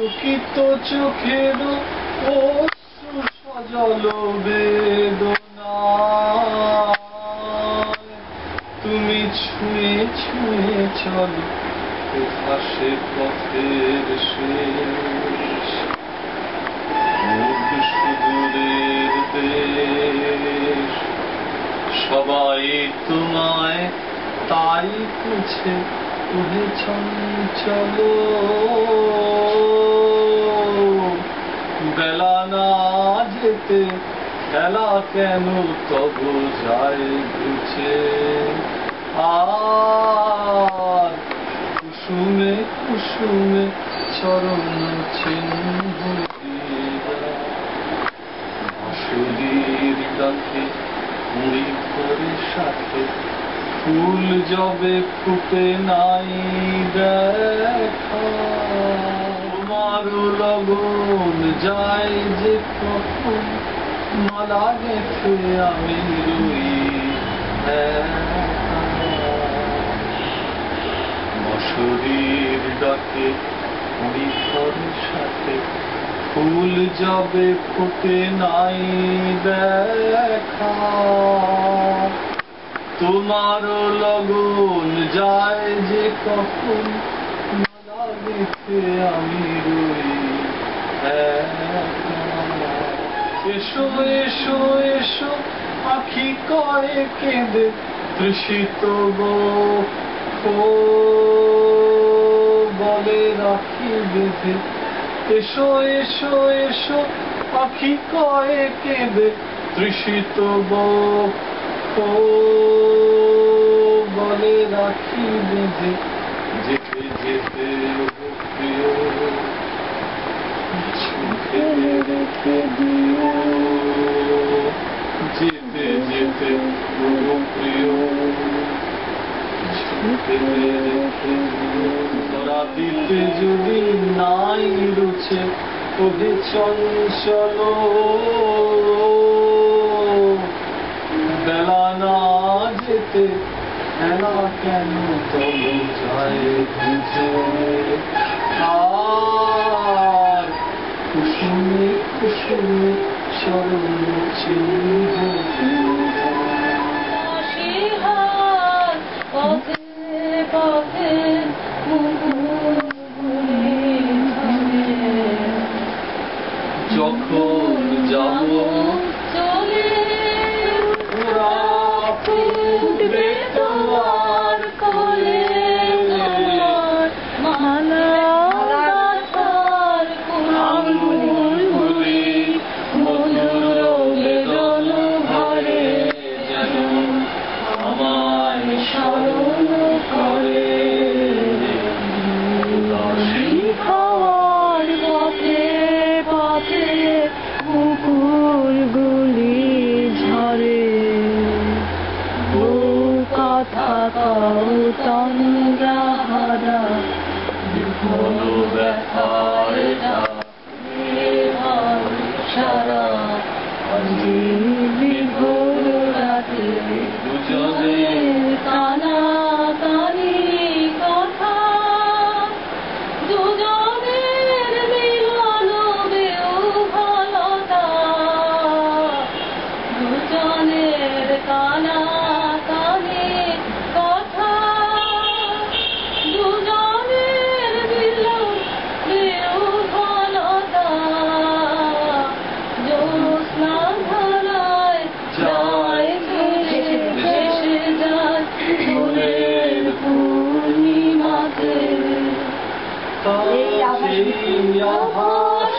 চকিত চোখের অশ্রু সজল বেদনায় তুমি ছুঁয়ে ছুঁয়ে চলো ভাসে পথের শেষ সুদূরের দেশ সবাই তোমায় তাই খুঁজে ওহে চঞ্চল বেলা না যেতে খেলা কেন তব যায় ঘুচে আর কুসুমে কুসুমে চরণ চিহ্ন বাঁশুরির ডাকে মুড়ি করে সাথে ফুল যবে ফুটে নাই দেখা তোমার লগন যায় যে কখন মালা গেছে আমি রই বাঁশুরির ডাকে মুড়ি করে সাথে ফুল যবে ফুটে নাই দেখা তোমার লগন যায় যে কখন মালা গেছে আমি রই এসো এসো এসো আখি কয়ে কেঁদে তৃষিত বলে রাখি বেঁধে এসো এসো এসো আখি কয়ে কেঁদে তৃষিত বলে রাখি বেঁধে যেতে যেতে প্রিয় ছুটে রেখে দিও যেতে যেতে প্রিয় ছুটে রেখে ধরা দিতে যদি নাই রুচে ওহে চঞ্চল বেলা না যেতে খেলা কেন তব যায় বুঝে আর কুসুমে কুসুমে চরণ চিহ্ন পথে পথে যখন যাব চলে ফুটবে তোমার কোলে আঙ্গুলগুলি মধুর বেদন ভরে যেন আমায় স্মরণ করে খাওয়ার পথে পথে মুকুলগুলি ঝরে কথা কও তন্দ্রাহারা ঘন ব্যথার সারা বিভোর রাতে দুজনে কানা কানি কথা দুজনের মিলন বেউফলতা দুজনের কানা কানি কথা দুজনের মিলন বেউফলতা জ্যোৎস্না ধরায় যায় ভেসে যায় ভোরের পূর্ণিমাতে সেই আভাস